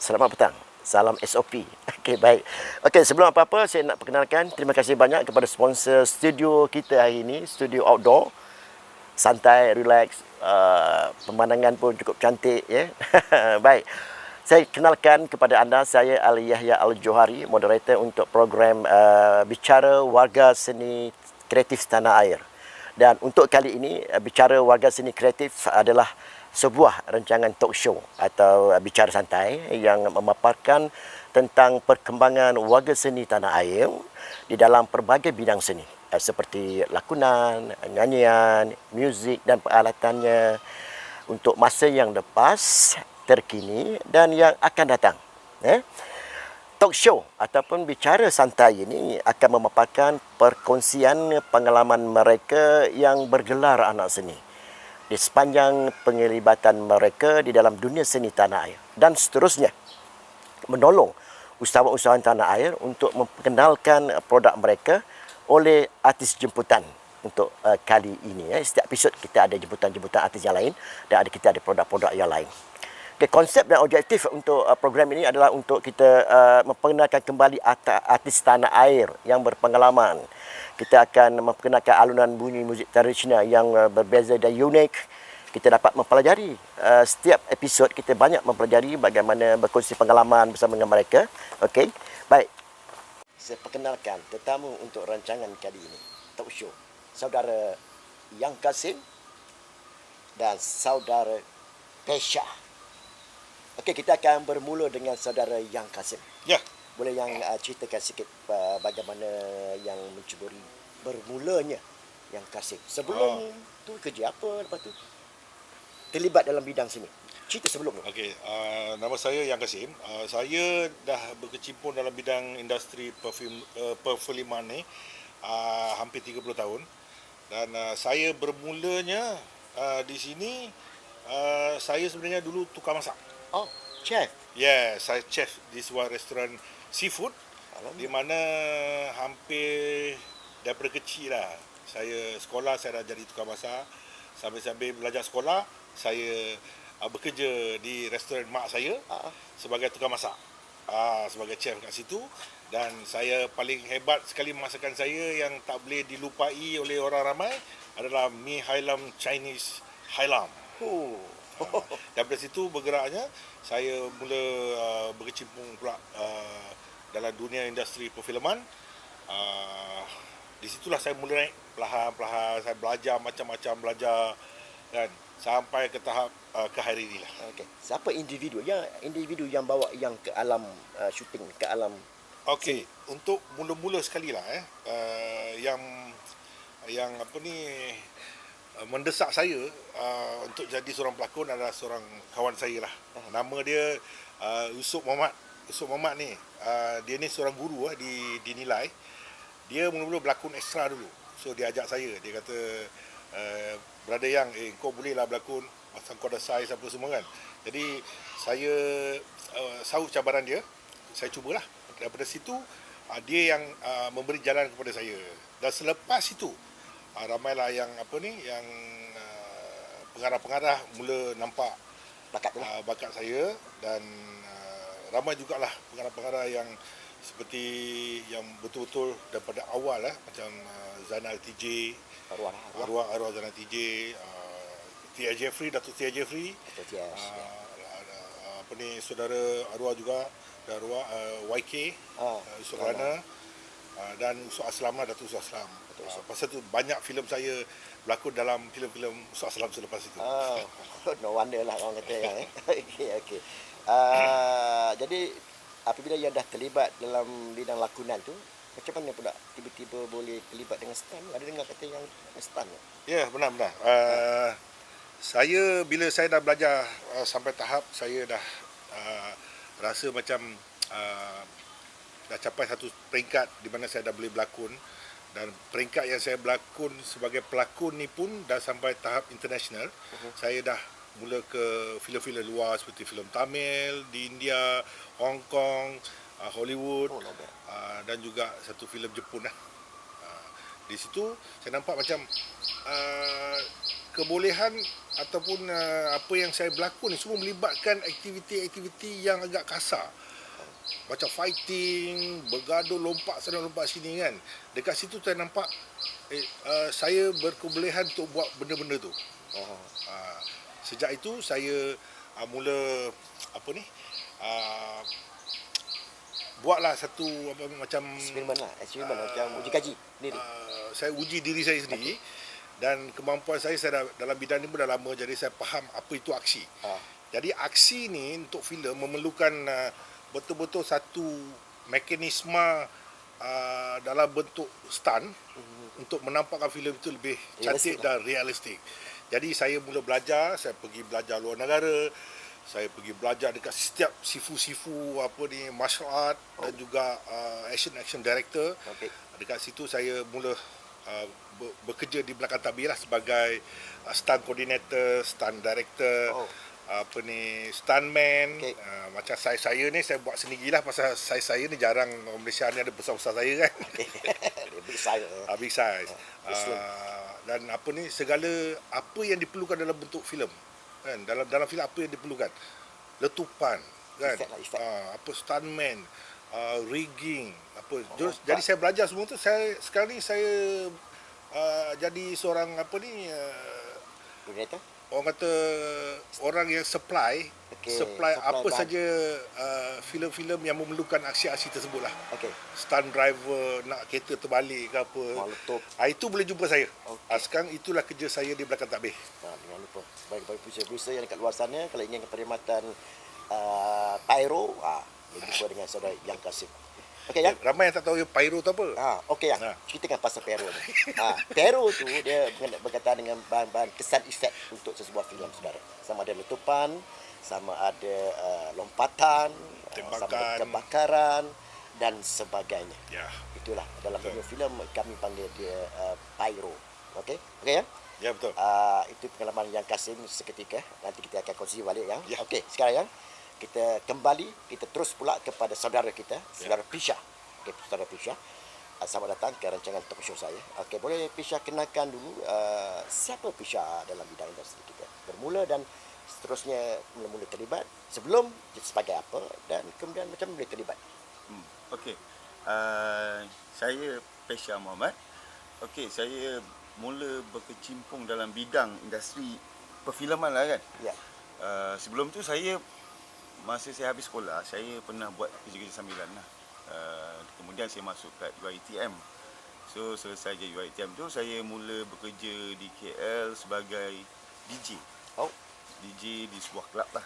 Selamat petang. Salam SOP. Okey, baik. Okey, sebelum apa-apa saya nak perkenalkan terima kasih banyak kepada sponsor studio kita hari ini, studio outdoor. Santai, relax, pemandangan pun cukup cantik ya. Baik. Saya kenalkan kepada anda, saya Ali Yahya Al-Johari, moderator untuk program Bicara Warga Seni Kreatif Tanah Air. Dan untuk kali ini, Bicara Warga Seni Kreatif adalah sebuah rancangan talk show atau bicara santai yang memaparkan tentang perkembangan warga seni tanah air di dalam pelbagai bidang seni seperti lakonan, nyanyian, muzik dan peralatannya untuk masa yang lepas, terkini dan yang akan datang. Talk show ataupun bicara santai ini akan memaparkan perkongsian pengalaman mereka yang bergelar anak seni di sepanjang penglibatan mereka di dalam dunia seni tanah air dan seterusnya menolong usahawan-usahawan tanah air untuk memperkenalkan produk mereka oleh artis jemputan untuk kali ini. Setiap episod kita ada jemputan-jemputan artis yang lain dan kita ada produk-produk yang lain. Okay, konsep dan objektif untuk program ini adalah untuk kita memperkenalkan kembali artis tanah air yang berpengalaman. Kita akan memperkenalkan alunan bunyi muzik tradisional yang berbeza dan unik. Kita dapat mempelajari setiap episod, kita banyak mempelajari bagaimana berkongsi pengalaman bersama dengan mereka. Okey, baik. Saya perkenalkan tetamu untuk rancangan kali ini, talk show. Saudara Yang Kasim dan saudara Pesha. Okey, kita akan bermula dengan saudara Yang Kasim. Ya. Boleh yang ceritakan sikit bagaimana yang mencuburi bermulanya Yang Kasim. Sebelum tu kerja apa, lepas tu terlibat dalam bidang sini. Cerita sebelum tu. Okey, nama saya Yang Kasim. Saya dah berkecimpung dalam bidang industri perfilman ni hampir 30 tahun. Dan saya bermulanya di sini, saya sebenarnya dulu tukang masak. Oh, chef. Ya, saya chef di sebuah restoran seafood di mana hampir daripada kecil lah. Saya sekolah, saya dah jadi tukang masak. Sambil-sambil belajar sekolah, saya bekerja di restoran mak saya sebagai tukang masak. Sebagai chef kat situ. Dan saya paling hebat sekali masakan saya yang tak boleh dilupai oleh orang ramai adalah mi hailam Chinese hailam. Daripada situ bergeraknya, saya mula berkecimpung pula dalam dunia industri perfilman. Di situlah saya mula naik perlahan-perlahan. Saya belajar macam-macam, dan sampai ke tahap ke hari inilah. Okey, siapa individu yang bawa yang ke alam syuting, ke alam? Okey, untuk mula-mula sekali lah yang apa ni mendesak saya untuk jadi seorang pelakon adalah seorang kawan saya lah. Nama dia Yusuf Muhammad. Yusuf Muhammad ni dia ni seorang guru di Nilai. Dia mula-mula berlakon ekstra dulu. So dia ajak saya, dia kata, brother Yang, kau boleh lah berlakon, pasal kau ada saiz apa semua kan. Jadi saya sahut cabaran dia, saya cubalah. Daripada situ dia yang memberi jalan kepada saya. Dan selepas itu ramailah yang yang pengarah-pengarah mula nampak bakat saya. Dan ramai jugalah pengarah-pengarah yang seperti yang betul-betul daripada awal macam Zainal TJ, arwah Zainal TJ, Tia Jeffrey, Datuk Tia Jeffrey, saudara arwah juga, arwah YK, Yusuf Rana, dan Yusuf Aslam lah, Datuk Yusuf Aslam. Pasal tu banyak filem saya berlakon dalam filem-filem Yusuf Aslam selepas itu. No wonder lah orang kata yang. Okey. Jadi apabila yang dah terlibat dalam bidang lakonan tu, macam mana pula tiba-tiba boleh terlibat dengan stunt? Ada dengar kata yang stunt? Ya, benar-benar. Bila saya dah belajar sampai tahap saya dah rasa macam dah capai satu peringkat di mana saya dah boleh berlakon, dan peringkat yang saya berlakon sebagai pelakon ni pun dah sampai tahap international. Saya dah mula ke filem-filem luar seperti filem Tamil di India, Hong Kong, Hollywood, dan juga satu filem Jepun lah. Di situ saya nampak macam kebolehan ataupun apa yang saya berlakon ni semua melibatkan aktiviti-aktiviti yang agak kasar. Macam fighting, bergaduh, lompat sana lompat sini kan. Dekat situ saya nampak saya berkebolehan untuk buat benda-benda tu. Sejak itu saya mula apa ni? Buatlah satu apa macam Eksperimen macam uji kaji sendiri. Saya uji diri saya sendiri. Dan kemampuan saya dalam bidang ni pun dah lama, jadi saya faham apa itu aksi. Jadi aksi ni untuk filem memerlukan betul-betul satu mekanisme dalam bentuk stunt untuk menampakkan filem itu lebih cantik dan realistik. Jadi saya mula belajar, saya pergi belajar luar negara, saya pergi belajar dekat setiap sifu-sifu apa ni martial art dan juga action director. Dekat situ saya mula bekerja di belakang tabir lah sebagai stunt coordinator, stunt director, apa ni stuntman. Macam saya ni saya buat sendirilah pasal saya ni jarang orang Malaysia ni ada besar-besar saya kan. Big size. Dan apa ni segala apa yang diperlukan dalam bentuk filem kan, dalam filem apa yang diperlukan, letupan kan, apa stuntman, rigging apa. Jadi saya belajar semua tu. Sekarang ni saya jadi seorang apa ni orang kata orang yang supply apa saja filem-filem yang memerlukan aksi-aksi tersebut lah. Stunt driver nak kereta terbalik ke apa, itu boleh jumpa saya. Sekarang itulah kerja saya di belakang tabir. Jangan lupa bagi producer yang dekat luar sana, kalau ingin perkhidmatan pyro, boleh jumpa dengan saudara Yang Kasim. Ramai yang tak tahu pyro tu apa. Ceritakan pasal pyro ni. Pyro tu dia berkaitan dengan bahan-bahan kesan efek untuk sebuah filem, saudara. Sama ada letupan, sama ada lompatan, sama ada kebakaran dan sebagainya. Itulah dalam dunia filem kami panggil dia pyro. Okey ya? Ya, betul. Itu pengalaman Yang Kasim seketika. Nanti kita akan kongsi balik yang. Okey, sekarang yang kita kembali, kita terus pula kepada saudara kita, saudara Pisha. Saudara Pisha, selamat datang ke rancangan talk show saya. Boleh Pisha kenalkan dulu siapa Pisha dalam bidang industri kita, bermula dan seterusnya mula-mula terlibat, sebelum sebagai apa dan kemudian macam boleh terlibat. Saya Pisha Muhammad. Saya mula berkecimpung dalam bidang industri perfilman lah kan. Sebelum tu masa saya habis sekolah, saya pernah buat kerja-kerja sambilan lah. Kemudian saya masuk kat UiTM. So selesai je UiTM tu, saya mula bekerja di KL sebagai DJ. DJ di sebuah kelab lah.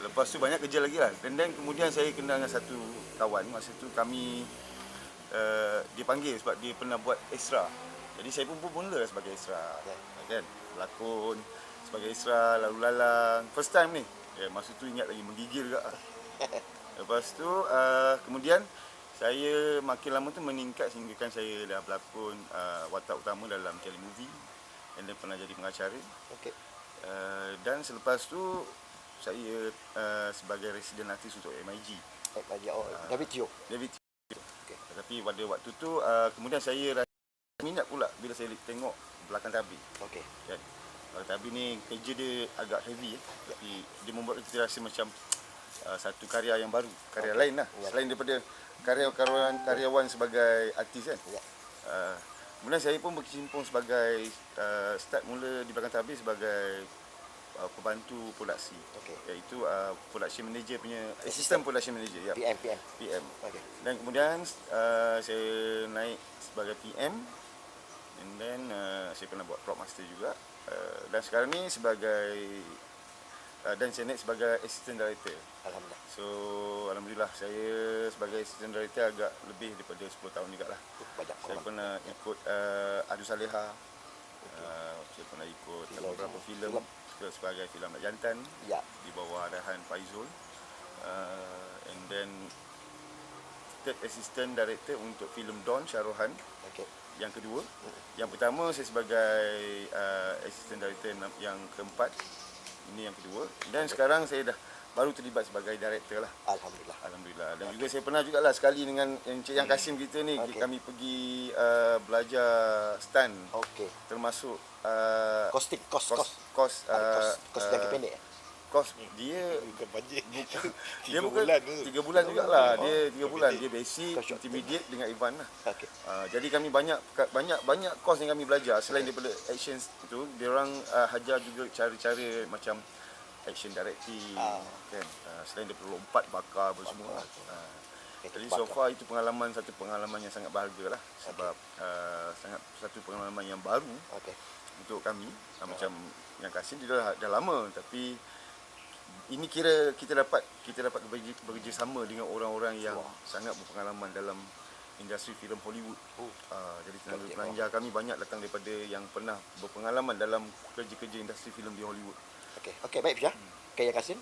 Lepas tu banyak kerja lagi lah. Dan kemudian saya kenal dengan satu kawan. Masa tu kami dipanggil sebab dia pernah buat extra. Jadi saya pun mula sebagai extra kan, pelakon sebagai extra, lalu lalang. First time ni. Masa tu ingat lagi menggigil juga. Lepas tu kemudian saya makin lama tu meningkat sehingga kan saya dah berlakon watak utama dalam telemovie dan pernah jadi pengacara. Dan selepas tu saya sebagai resident artis untuk MIG. David Teo. Tapi pada waktu tu kemudian saya minat pula bila saya tengok belakang tabir. Kan? Tapi ni kerja dia agak heavy tapi dia membuat kita rasa macam satu karya yang baru, karya lain lah selain daripada karyawan sebagai artis kan. Kemudian saya pun berkecimpung sebagai start mula di belakang tabir sebagai pembantu produksi, iaitu production manager punya assistant production manager PM. Dan kemudian saya naik sebagai PM, and then saya pernah buat prop master juga. Dan sekarang ni sebagai dan saya naik sebagai assistant director. Alhamdulillah. So alhamdulillah saya sebagai assistant director agak lebih daripada 10 tahun juga lah. Saya pernah ikut Adu Saleha. Saya pernah ikut beberapa filem sebagai filem Nak Jantan di bawah arahan Faizul. And then third assistant director untuk filem Don Syarohan. Yang kedua. Yang pertama saya sebagai assistant director yang keempat. Ini yang kedua. Dan sekarang saya dah baru terlibat sebagai director lah. Alhamdulillah. Alhamdulillah. Dan juga saya pernah jugalah sekali dengan Encik Yang Kasim kita ni, kami pergi belajar stunt. Okey. Termasuk Kos jangka pendek. Kos dia Bukan bajet. dia 3 bukan bulan tu. 3 bulan jugalah. Dia 3 bulan. pendek. Dia basic, Kos short intermediate dengan advance lah. Okey. Jadi kami banyak kos yang kami belajar. Selain daripada action tu, dia orang ajar juga cara-cara macam action directing kan. Selain daripada lompat bakar apa semua. Jadi so far itu satu pengalaman yang sangat berharga lah, sebab sangat satu pengalaman yang baru untuk kami. Macam Yang Kasim dia dah lama, tapi ini kira kita dapat bekerjasama dengan orang-orang yang sangat berpengalaman dalam industri filem Hollywood. Jadi tenaga pelajar kami banyak datang daripada yang pernah berpengalaman dalam kerja-kerja industri filem di Hollywood. Okey, baik Fisha. Okey, Yang Kasim.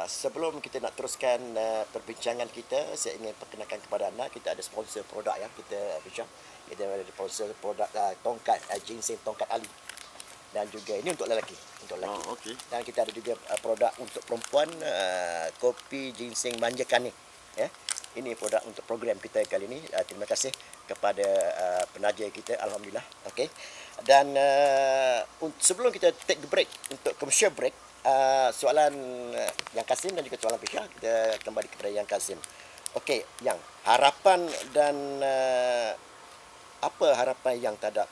Sebelum kita nak teruskan perbincangan kita, saya ingin perkenalkan kepada anda, kita ada sponsor produk yang kita, Fisha. Kita ada sponsor produk tongkat ginseng tongkat Ali. Dan juga ini untuk lelaki, Dan kita ada juga produk untuk perempuan, kopi ginseng manja kani. Ya. Ini produk untuk program kita kali ini. Terima kasih kepada penaja kita, alhamdulillah. Okey. Dan sebelum kita take the break, untuk commercial break, soalan Yang Kasim dan juga soalan Fisha, kita kembali kepada Yang Kasim. Okey, Yang, harapan dan apa harapan yang terhadap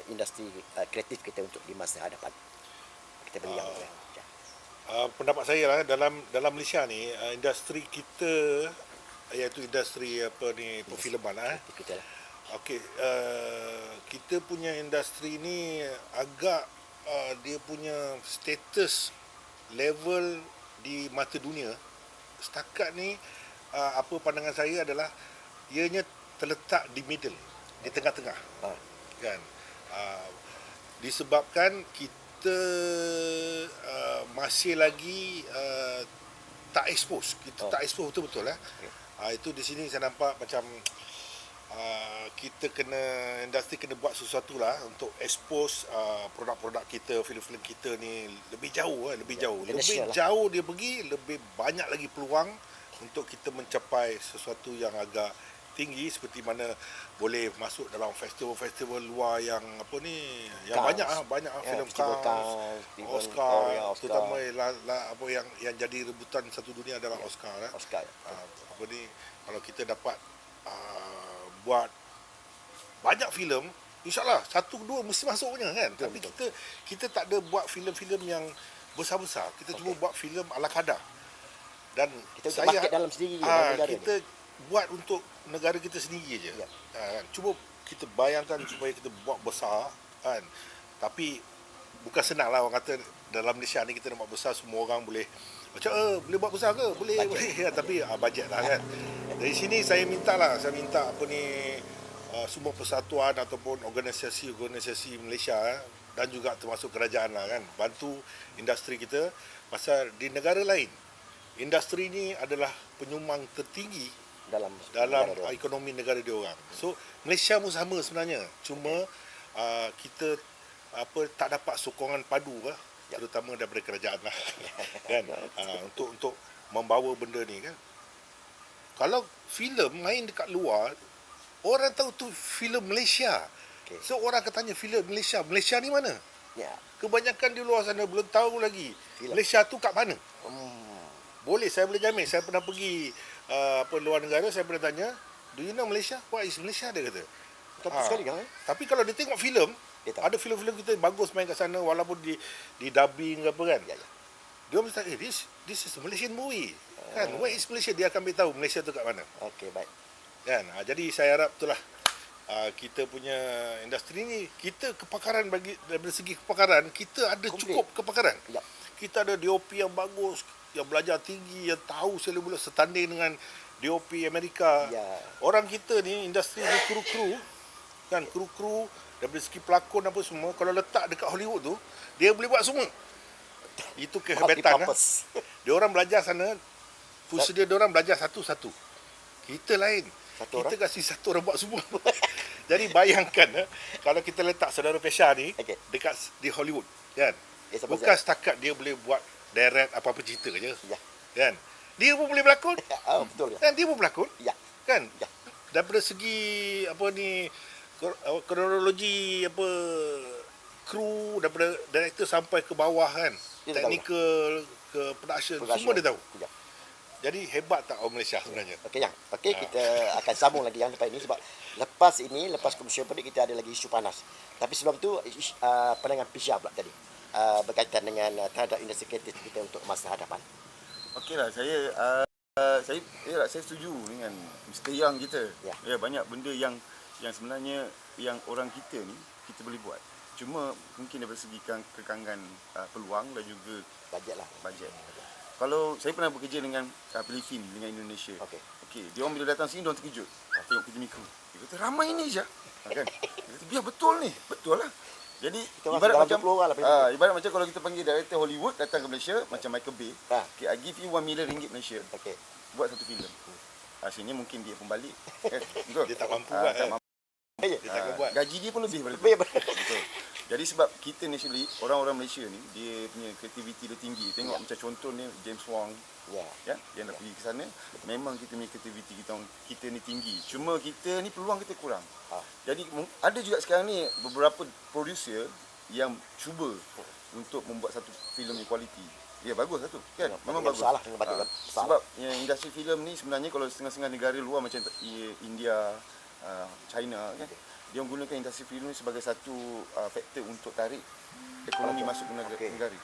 industri kreatif kita untuk di masa hadapan? Kita beri yang Pendapat saya lah, dalam Malaysia ni, industri kita, iaitu industri perfilman kita lah. Okey, kita punya industri ni agak dia punya status level di mata dunia setakat ni, apa pandangan saya adalah ianya terletak di middle, di tengah-tengah. Kan? Disebabkan kita masih lagi tak expose. Kita tak expose betul-betul lah. Itu di sini saya nampak macam kita industri kena buat sesuatu lah untuk expose produk-produk kita, filem-filem kita ni lebih jauh, lebih jauh dia pergi, lebih banyak lagi peluang untuk kita mencapai sesuatu yang agak tinggi, seperti mana boleh masuk dalam festival-festival luar yang banyak filem Cannes, Oscar, terutama yang jadi rebutan satu dunia adalah Oscar. Kalau kita dapat buat banyak filem, insya-Allah 1-2 mesti masuk punya kan. Tapi kita tak ada buat filem-filem yang besar-besar. Kita cuma buat filem ala kadar. Dan kita market dalam sendiri kita buat untuk negara kita sendiri je. Cuba kita bayangkan supaya kita buat besar kan. Tapi bukan senang lah, orang kata dalam Malaysia ni kita nak buat besar, semua orang boleh macam boleh buat besar ke? Boleh. Tapi bajet lah kan. Dari sini saya minta semua persatuan ataupun organisasi Malaysia dan juga termasuk kerajaan lah kan, bantu industri kita, pasal di negara lain industri ni adalah penyumbang tertinggi dalam ekonomi negara dia orang. So Malaysia pun sama sebenarnya, cuma kita tak dapat sokongan padu lah, terutama daripada kerajaan lah kan, untuk membawa benda ni kan. Kalau filem main dekat luar, orang tahu tu filem Malaysia. So orang akan tanya, filem Malaysia ni mana? Kebanyakan di luar sana belum tahu lagi Malaysia tu kat mana. Boleh, saya boleh jamin. Saya pernah pergi luar negara, saya pernah tanya, do you know Malaysia? What is Malaysia? Dia kata. Sekali kan? Tapi kalau dia tengok filem, ada filem-filem kita bagus main kat sana, walaupun di dubbing ke apa kan. Dia mesti tanya, this is a Malaysian movie. Kan? Where is Malaysia? Dia akan beritahu Malaysia tu kat mana. Okey, baik. Kan? Jadi saya harap itulah kita punya industri ni, kita kepakaran dari segi kepakaran, kita ada cukup kepakaran. Kita ada DOP yang bagus, yang belajar tinggi, yang tahu sila-mula setanding dengan DOP Amerika. Orang kita ni, industri ni kru-kru, kan, kru-kru dari segi pelakon apa semua, kalau letak dekat Hollywood tu, dia boleh buat semua. Itu kehebatan lah. Dia orang belajar sana, dia orang belajar satu-satu. Kita lain. Kita kasih satu orang buat semua. Jadi bayangkan kalau kita letak saudara Pesha ni dekat di Hollywood, kan? Bukan setakat dia boleh buat direct apa-apa cerita je. Ya. Kan? Dia pun boleh berlakon. Betul ya. Kan dia pun berlakon. Ya. Kan? Ya. Daripada segi apa ni kronologi apa kru daripada director sampai ke bawah kan. Dia Technical ke production semua dia tahu. Ya. Jadi hebat tak orang Malaysia sebenarnya. Okey yang. Okey kita akan sambung lagi yang lepas ini sebab lepas komersial break kita ada lagi isu panas. Tapi sebelum tu pandangan Pisha pula tadi. Berkaitan dengan terhadap industri kreatif kita untuk masa hadapan. Okeylah, saya setuju dengan Mr. Yang kita. Ya, banyak benda yang sebenarnya yang orang kita ni kita boleh buat. Cuma mungkin daripada segi kekangan peluang dan juga bajet. Kalau saya pernah bekerja dengan Filipin dengan Indonesia. Okey, dia orang bila datang sini dia orang terkejut. Tengok kita ni kru. Dia kata ramai ni je. Kan? Dia kata biar betul ni. Betul lah. Jadi ibarat macam kalau kita panggil director Hollywood datang ke Malaysia macam Michael Bay. Okay, I give you 1 million ringgit Malaysia. Buat satu filem. Hasilnya mungkin dia pun balik. Dia tak mampu buat. Dia tak buat. Gaji dia pun lebih daripada betul. Jadi sebab kita naturally orang-orang Malaysia ni dia punya kreativiti dia tinggi. Tengok macam contohnya James Wong. Ya, dia nak pergi ke sana. Memang kita punya kreativiti kita ni tinggi. Cuma kita ni peluang kita kurang. Jadi ada juga sekarang ni beberapa producer yang cuba untuk membuat satu filem yang kualiti. Ya bagus satu kan. Memang bagus. Sebab yang industri filem ni sebenarnya kalau setengah-setengah negara luar macam India, China kan. Dia menggunakan industri filem sebagai satu faktor untuk tarik ekonomi masuk ke negara.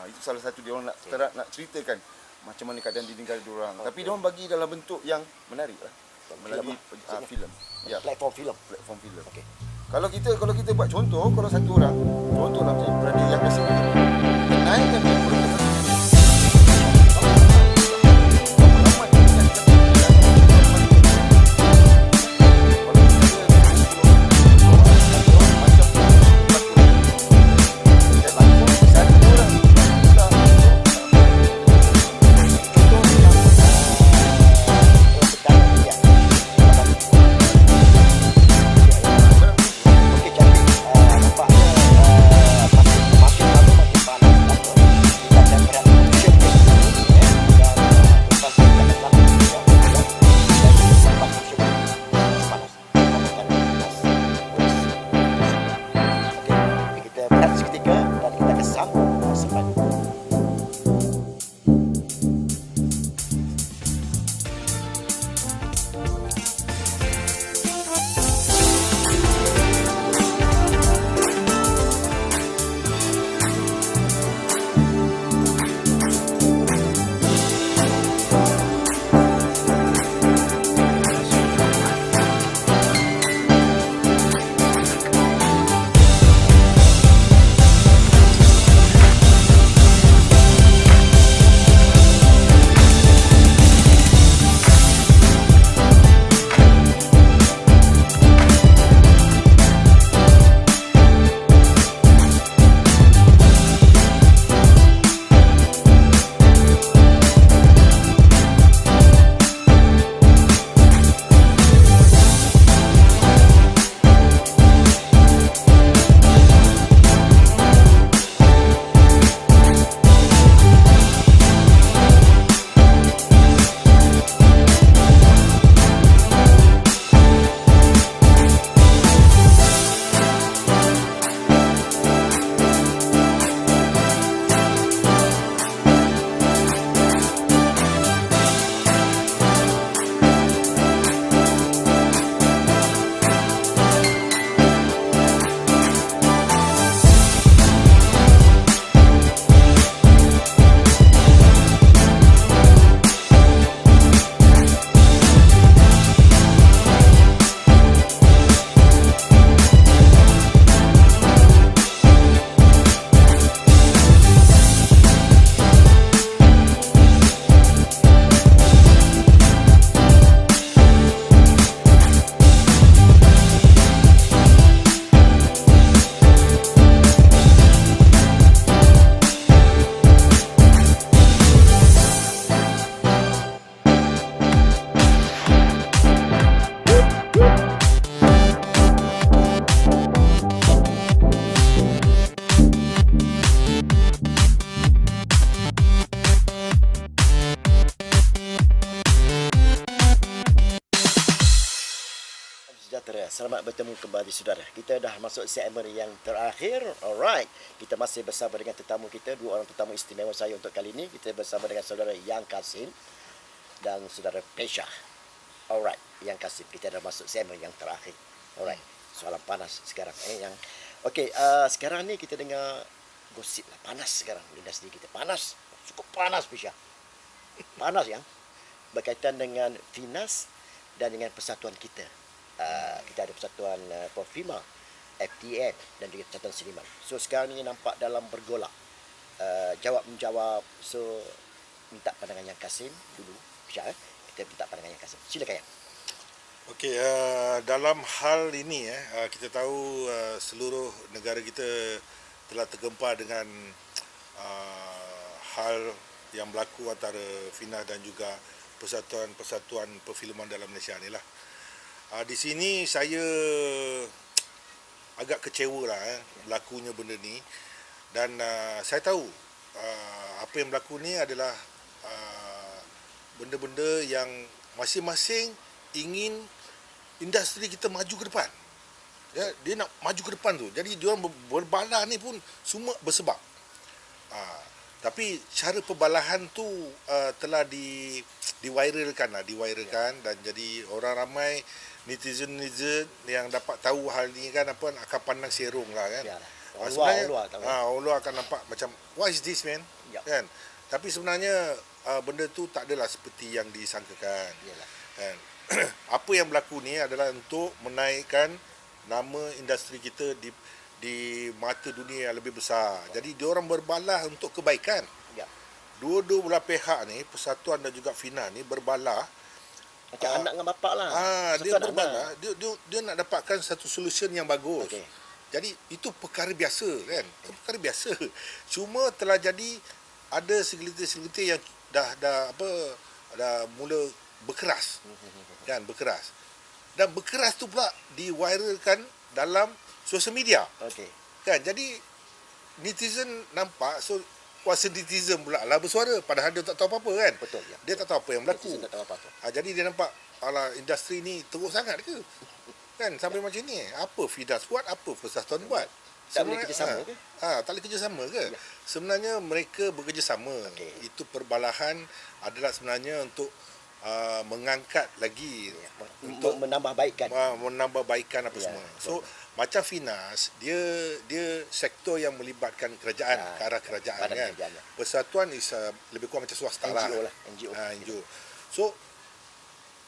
Itu salah satu dia orang nak ceritakan macam mana keadaan di negara diorang. Tapi diorang bagi dalam bentuk yang menarik lah. Melalui filem. Ya, platform filem. Kalau kita buat contoh, kalau satu orang, contohlah macam berada yang biasa kita naikkan dia produk satu Okey, cantik. Nampaknya makin lama makin panas. selamat bertemu kembali saudara. Kita dah masuk segmen yang terakhir. Alright. Kita masih bersama dengan tetamu kita, dua orang tetamu istimewa saya untuk kali ini. Kita bersama dengan saudara Yang Kasim dan saudara Pesha. Alright, Yang Kasim, kita dah masuk segmen yang terakhir. Alright. Soalan panas sekarang Okey, sekarang ni kita dengar gosip lah. Panas sekarang industri kita. Panas. Cukup panas, Pesha. Panas yang berkaitan dengan Finas dan dengan persatuan kita. Kita ada persatuan Perfilma, FTN dan juga persatuan seniman. So sekarang ni nampak dalam bergolak. Jawab-menjawab. So minta pandangan Yang Kasim dulu. Kita minta pandangan Yang Kasim. Silakan Yang. Okey, dalam hal ini kita tahu seluruh negara kita telah tergempar dengan hal yang berlaku antara Finas dan juga persatuan perfilman dalam Malaysia ni lah. Di sini saya agak kecewa lah berlakunya benda ni, dan saya tahu apa yang berlaku ni adalah benda-benda yang masing-masing ingin industri kita maju ke depan. Ya, dia nak maju ke depan tu. Jadi dia orang berbalah ni pun semua bersebab. Tapi cara perbalahan tu telah diviralkan dan jadi orang ramai netizen yang dapat tahu hal ni kan akan pandang serong lah kan. Sebenarnya Allah akan nampak macam what is this man? Kan? Tapi sebenarnya benda tu tak adalah seperti yang disangkakan. Kan? Apa yang berlaku ni adalah untuk menaikkan nama industri kita di mata dunia yang lebih besar. Jadi diorang berbalah untuk kebaikan. Dua-dua belah pihak ni, persatuan dan juga Fina ni berbalah macam anak dengan bapak lah. Dia berbalah, dia nak dapatkan satu solution yang bagus. Jadi itu perkara biasa kan. Itu perkara biasa. Cuma telah jadi ada segelintir-segelintir yang dah mula berkeras. Kan, berkeras. Dan berkeras tu pula diviralkan dalam sosial media. Kan, jadi netizen nampak, so kuasa netizen pula lah bersuara padahal dia tak tahu apa-apa kan. Betul ya. Dia tak tahu apa yang berlaku. Tak tahu apa-apa. Jadi dia nampak industri ni teruk sangat ke? Kan sampai macam ni. Apa Finas buat, apa persatuan buat? Tak boleh kerjasama ke? Tak boleh kerjasama ke? Sebenarnya mereka bekerjasama. Itu perbalahan adalah sebenarnya untuk mengangkat lagi, untuk menambah baikkan apa semua. So macam Finas, dia sektor yang melibatkan kerajaan, ke arah kerajaan kan. Persatuan is lebih kurang macam swasta NGO. So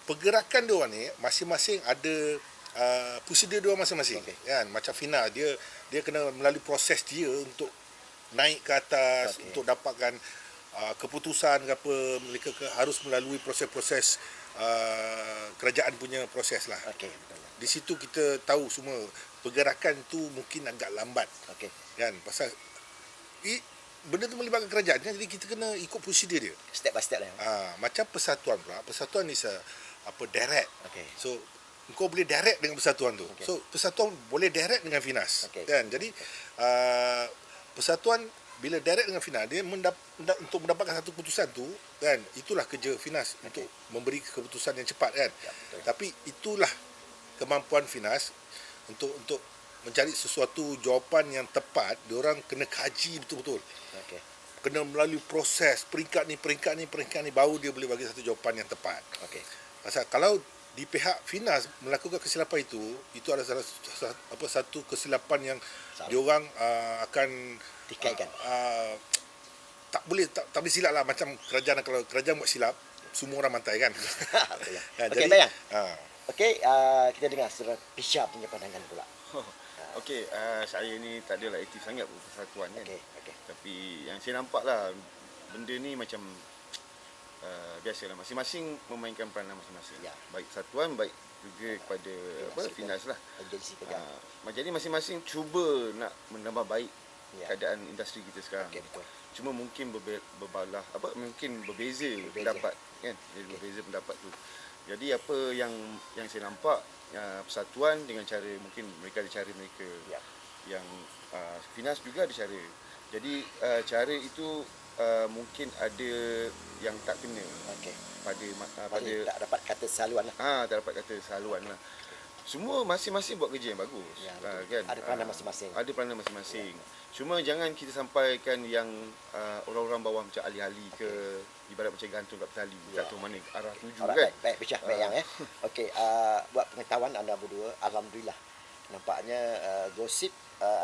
pergerakan dia ni masing-masing ada prosedur dia masing-masing kan. Macam Finas, dia kena melalui proses dia untuk naik ke atas, untuk dapatkan keputusan ke apa, mereka harus melalui proses-proses kerajaan punya proses lah. Di situ kita tahu semua pergerakan tu mungkin agak lambat. Kan, pasal benda tu melibatkan kerajaan kan, jadi kita kena ikut prosedur dia. Step by step lah. Macam persatuan pula. Persatuan ni direct. So kau boleh direct dengan persatuan tu. So persatuan boleh direct dengan Finas. Kan? Jadi persatuan bila direct dengan Finas, dia untuk mendapatkan satu keputusan tu kan, itulah kerja Finas untuk memberi keputusan yang cepat kan. Tapi itulah kemampuan Finas untuk mencari sesuatu jawapan yang tepat. Diorang kena kaji betul-betul. Kena melalui proses peringkat ni baru dia boleh bagi satu jawapan yang tepat. Pasal kalau di pihak Finas melakukan kesilapan itu adalah satu kesilapan yang diorang akan dikaitkan. Tak boleh silap lah. Macam kerajaan, kalau kerajaan buat silap, semua orang mantai kan. Okey, bayang. Kita dengar saudara Pesha punya pandangan pula. Saya ni tak adalah aktif sangat persatuan kan. Tapi yang saya nampak lah, benda ni macam biasalah, masing-masing memainkan peranan masing-masing. Baik persatuan, baik juga kepada Finas lah. Jadi masing-masing cuba nak menambah baik keadaan industri kita sekarang. Cuma mungkin mungkin berbeza pendapat kan. Berbeza pendapat tu. Jadi apa yang saya nampak, persatuan dengan cara, mungkin mereka ada cara mereka. Yang Finas juga ada cara. Jadi cara itu mungkin ada yang tak kena pada tak dapat kata saluan lah. Tak dapat kata saluan lah. semua masing-masing buat kerja yang bagus. Ya, Kan? ada peranan masing-masing. Ada peranan masing-masing. Cuma jangan kita sampaikan yang orang-orang bawah macam ahli-ahli ke, ibarat macam gantung kat tali, tak tahu mana arah tuju kan. Baik, Syah, baik yang Okey, buat pengetahuan anda berdua, alhamdulillah. Nampaknya gosip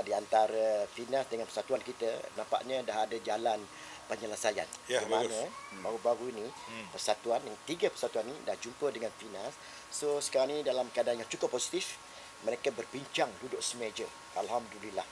di antara Finas dengan persatuan kita, nampaknya dah ada jalan penyelesaian. Ya, di mana baru-baru ini persatuan, yang 3 persatuan ini dah jumpa dengan Finas. So sekarang ni dalam keadaan yang cukup positif, mereka berbincang duduk semeja. Alhamdulillah.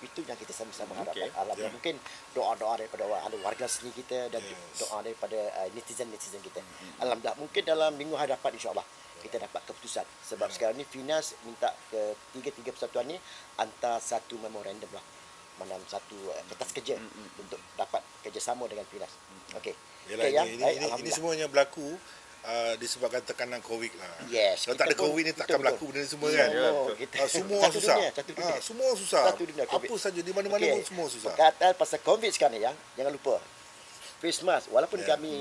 Itu yang kita sama-sama harapkan. Alhamdulillah. Mungkin doa-doa daripada ada warga seni kita dan doa daripada netizen-netizen kita. Alhamdulillah. Mungkin dalam minggu hadapan insya-Allah kita dapat keputusan. Sebab sekarang ni Finas minta ke tiga persatuan ni hantar satu memorandum lah. Mana satu kertas kerja untuk dapat kerjasama dengan Finas. Okey. Yalah, ini semuanya berlaku disebabkan tekanan COVID lah. Yes. Kalau tak ada COVID ni takkan berlaku benda ni semua kan. Semua susah. Semua susah. Apa saja di mana-mana pun semua susah. Perkataan pasal COVID sekarang ni jangan lupa. Face mask, walaupun kami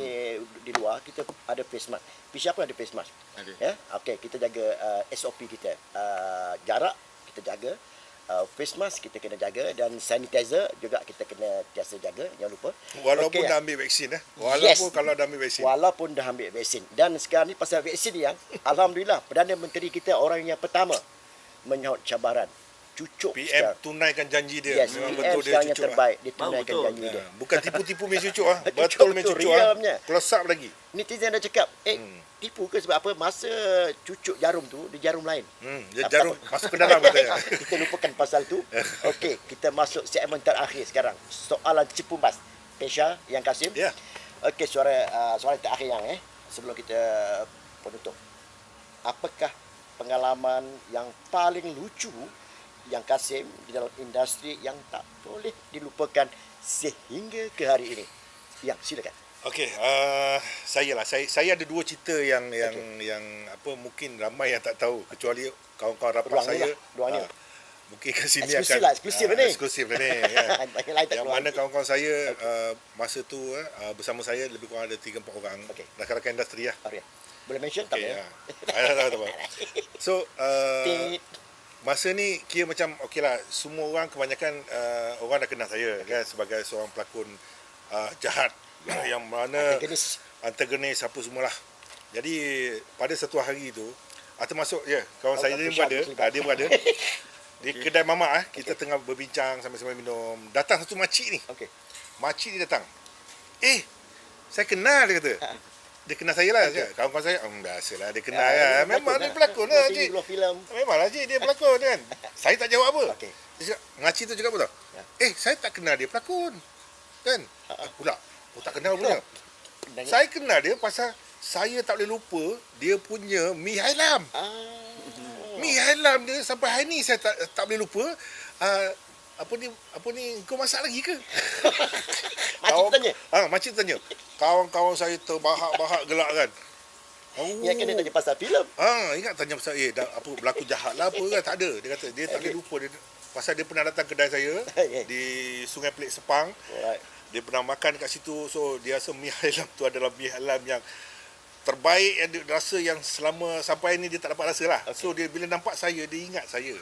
di luar, kita ada face mask. Pisha pun ada face mask. Okey, kita jaga SOP kita. Jarak kita jaga. Face mask kita kena jaga dan sanitizer juga kita kena biasa jaga, jangan lupa. Walaupun dah ambil vaksin walaupun kalau dah ambil vaksin. Walaupun dah ambil vaksin. Dan sekarang ni pasal vaksin ni alhamdulillah Perdana Menteri kita orang yang pertama menyahut cabaran. Cucuk PM sekarang tunaikan janji dia. Yes, Memang PM betul dia sekarang yang cucuk. terbaik dia tunaikan janji dia. Bukan tipu-tipu main cucuk Betul Cucuk, main betul, cucuk realnya. Close up lagi. Netizen dah cakap, tipu ke sebab apa? Masa cucuk jarum tu, di jarum lain. Jarum masuk ke dalam katanya. Kita lupakan pasal tu. Okey, kita masuk segmen terakhir sekarang. Soalan cipu mas. Pesha, yang Kasim. Ya. Okey, soalan terakhir yang sebelum kita penutup. Apakah pengalaman yang paling lucu yang Kasim di dalam industri yang tak boleh dilupakan sehingga ke hari ini? Yang silakan. Okey, saya ada 2 cerita yang apa mungkin ramai yang tak tahu kecuali kawan-kawan rapat saya. Mungkin kat sini eksklusif ni. Eksklusif ni kan. Yang mana kawan-kawan saya masa tu bersama saya lebih kurang ada 3-4 orang. Rakan-rakan industri lah. Boleh mention tak ya? Tak apa. So masa ni kira macam okeylah, semua orang kebanyakan orang dah kenal saya kan sebagai seorang pelakon jahat yang mana antagonis apa semualah. Jadi pada satu hari tu termasuk kawan saya ni berada di kedai mamak kita tengah berbincang sambil-sambil minum. Datang satu makcik ni. Makcik ni datang. Saya kenal, dia kata. Dia kenal saya lah. Kawan-kawan saya, biasalah dia kenal kan. Memang dia pelakon lah cik. Memanglah cik dia pelakon kan. Saya tak jawab apa. Makcik tu cakap apa tau? Saya tak kenal dia pelakon. Kan? Pula. Tak kenal punya. Saya kenal dia pasal saya tak boleh lupa dia punya mi hailam. Mi hailam dia sampai hari ni saya tak boleh lupa. Apa ni kau masak lagi ke? Makcik tanya. Kawan-kawan saya terbahak-bahak gelak kan. Ingat kena tanya pasal filem. Ingat tanya pasal apa berlaku jahat lah apa kan. Tak ada. Dia kata dia tak boleh lupa pasal dia pernah datang kedai saya di Sungai Pelik Sepang. Dia pernah makan kat situ. So dia rasa mi hailam tu adalah mi hailam yang terbaik yang dia rasa yang selama sampai ni dia tak dapat rasa lah. So dia bila nampak saya dia ingat saya.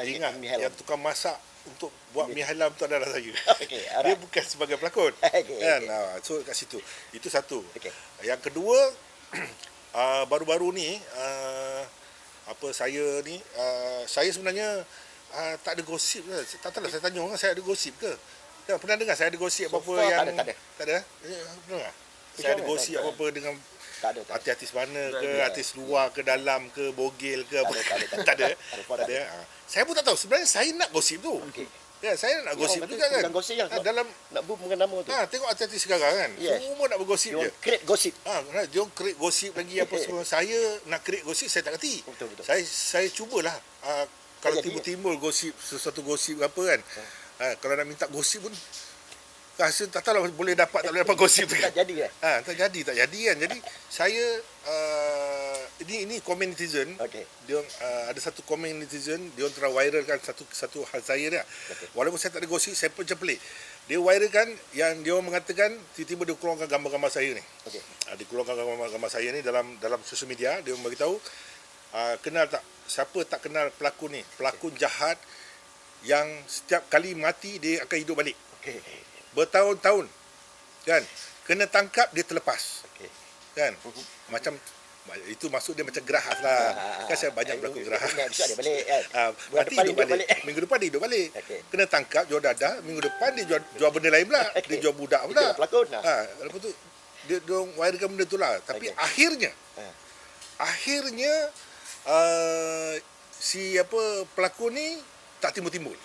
Dia ingat yang tukang masak untuk buat mi hailam tu adalah saya. Dia bukan sebagai pelakon. Kan? So kat situ. Itu satu. Yang kedua baru-baru ni saya sebenarnya tak ada gosip ke? Tak tahu lah, saya tanya orang saya ada gosip ke? Pernah dengar saya ada gosip apa-apa yang tak ada? Pernah? Saya ada gosip apa-apa dengan artis mana ke, artis luar ke, dalam ke, bogil ke apa? Tak ada. Saya pun tak tahu sebenarnya saya nak gosip tu. Saya nak gosip juga kan. Gosip yang dalam nak bukan nama tu. Tengok artis sekarang kan. Semua nak bergosip je. Create gosip. Dia create gosip lagi apa semua. Saya nak create gosip saya tak kerti. Betul. Saya cubalah kalau timbul gosip, sesuatu gosip apa kan. Kalau nak minta gosip pun rasa tak tahu lah boleh dapat tak boleh dapat gosip tu kan. Tak jadi kan. Jadi saya ini komen netizen. Dia ada satu komen netizen, dia telah viralkan satu hal saya dia. Walaupun saya tak ada gosip, saya pun macam pelik. Dia viralkan yang dia mengatakan tiba-tiba dia keluarkan gambar-gambar saya ni. Dia keluarkan gambar-gambar saya ni dalam sosial media. Dia memberitahu Kenal tak? Siapa tak kenal pelakon ni? Pelakon jahat yang setiap kali mati dia akan hidup balik. Okey. Bertahun-tahun. Kan? Kena tangkap dia terlepas. Okey. Kan? Macam itu maksud dia macam gerahas lah. Kan saya banyak berlakon gerahas. Besok dia balik kan. Mati hidup balik. Minggu depan dia hidup balik. Okey. Kena tangkap, jual dadah. Minggu depan dia jual benda lain pula. Dia jual budak pula. Itulah pelakon lah. Lepas tu dia dong wirekan benda tu lah. Tapi akhirnya si pelakon ni tak timbul-timbul.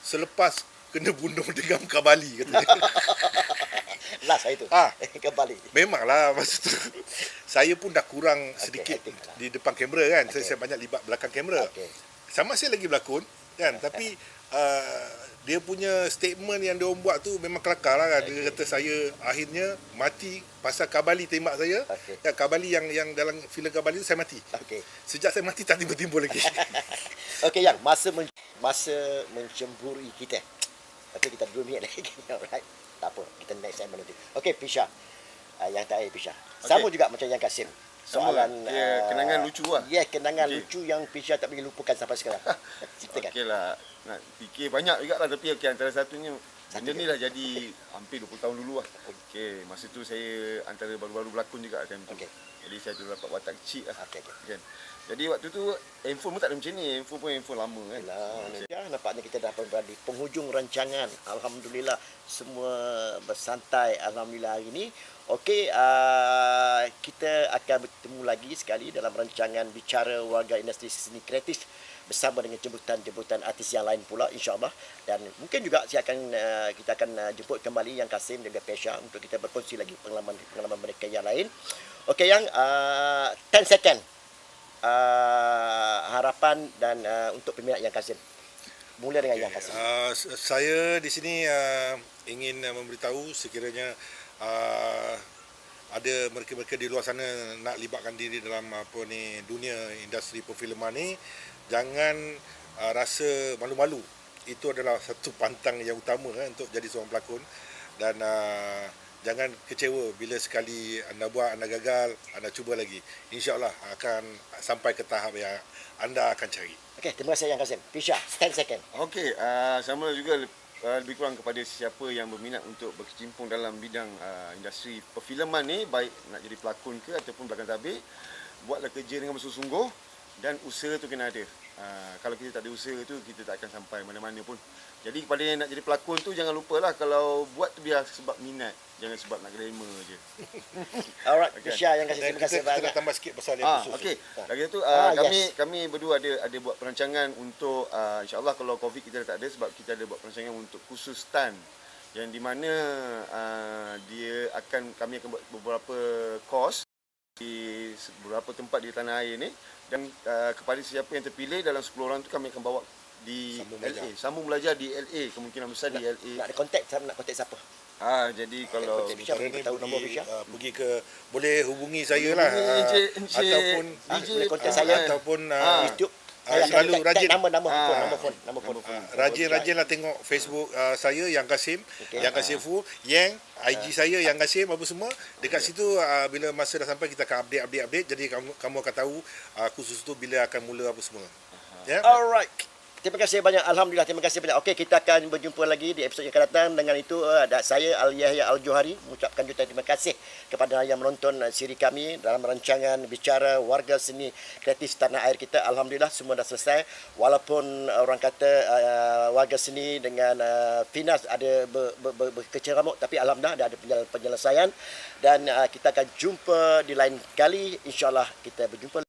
Selepas kena bunuh dengan kabali katanya. Last itu. Kembali. Memanglah masa tu saya pun dah kurang sedikit di depan kamera kan. Saya banyak libat belakang kamera. Sama saya lagi berlakon kan, tapi dia punya statement yang dia orang buat tu memang kelakar lah kan. Dia kata saya akhirnya mati pasal kabali tembak saya. Ya, kabali yang dalam filem kabali tu saya mati. Sejak saya mati tak timbul-timbul lagi. Okey, yang masa mencemburi kita. Tapi kita 2 minit lagi. Alright. Tak apa, kita next segment nanti. Okey, Pisha. Yang terakhir Pisha. Sama juga macam yang Kasim. Soalan kenangan lucu lah. Ya, kenangan lucu yang Pisha tak boleh lupakan sampai sekarang. Ceritakan. Okeylah, nak fikir banyak juga lah, tapi antara satunya benda ni dah jadi hampir 20 tahun dulu lah. Okey, masa tu saya antara baru-baru berlakon juga time tu. Jadi saya tu dapat watak kecil lah. Kan. Jadi waktu tu handphone pun tak ada macam ni, handphone pun handphone lama kan. Ya, nampaknya kita dah berada di penghujung rancangan. Alhamdulillah semua bersantai alhamdulillah hari ini. Okey, kita akan bertemu lagi sekali dalam rancangan Bicara Warga Industri Seni Kreatif bersama dengan jemputan-jemputan artis yang lain pula insya-Allah, dan mungkin juga kita akan jemput kembali yang Kasim dan Pesha untuk kita berkongsi lagi pengalaman mereka yang lain. Okey, yang 10 second harapan dan untuk peminat yang Kasim. Mula dengan yang Kasim. Saya di sini ingin memberitahu sekiranya ada mereka-mereka di luar sana nak libatkan diri dalam dunia industri perfilman ni, jangan rasa malu-malu. Itu adalah satu pantang yang utama untuk jadi seorang pelakon, dan jangan kecewa bila sekali anda buat, anda gagal, anda cuba lagi. InsyaAllah akan sampai ke tahap yang anda akan cari. Okey, terima kasih yang Kasim. Pisha, 10 second. Okey, sama juga lebih kurang kepada siapa yang berminat untuk berkecimpung dalam bidang industri perfilman ni, baik nak jadi pelakon ke ataupun belakang tabir, buatlah kerja dengan bersungguh-sungguh dan usaha tu kena ada. Kalau kita tak ada usaha tu, kita tak akan sampai mana-mana pun. Jadi kepada yang nak jadi pelakon tu, jangan lupalah kalau buat tu biar sebab minat, jangan sebab nak glamour je. Alright, Pisha yang kasih terima kasih banyak. Kita nak tambah sikit pasal yang khusus. Okey. Lagi tu kami berdua ada buat perancangan untuk insya-Allah kalau Covid kita tak ada, sebab kita ada buat perancangan untuk khusus STAN, yang di mana kami akan buat beberapa course di beberapa tempat di tanah air ni, dan kepada siapa yang terpilih dalam 10 orang tu kami akan bawa di LA, sambung belajar di LA, kemungkinan besar di LA. Nak kontak siapa? Jadi kalau bicara ni pergi ke, boleh hubungi saya lah, ataupun boleh kontak saya ataupun YouTube. Selalu rajin nama phone. Rajinlah tengok Facebook saya Yang Kasim, Yang Kasifu, Yang IG saya Yang Kasim, apa semua dekat situ. Bila masa dah sampai kita akan update. Jadi kamu akan tahu khusus tu bila akan mula apa semua. Alright. Terima kasih banyak. Alhamdulillah, terima kasih banyak. Okey, kita akan berjumpa lagi di episod yang akan datang. Dengan itu, saya Al-Yahya Al-Johari mengucapkan jutaan terima kasih kepada yang menonton siri kami dalam rancangan Bicara Warga Seni Kreatif Tanah Air kita. Alhamdulillah, semua dah selesai. Walaupun orang kata warga seni dengan Finas ada berkeceramuk, tapi Alhamdulillah ada penyelesaian. Dan kita akan jumpa di lain kali. InsyaAllah kita berjumpa.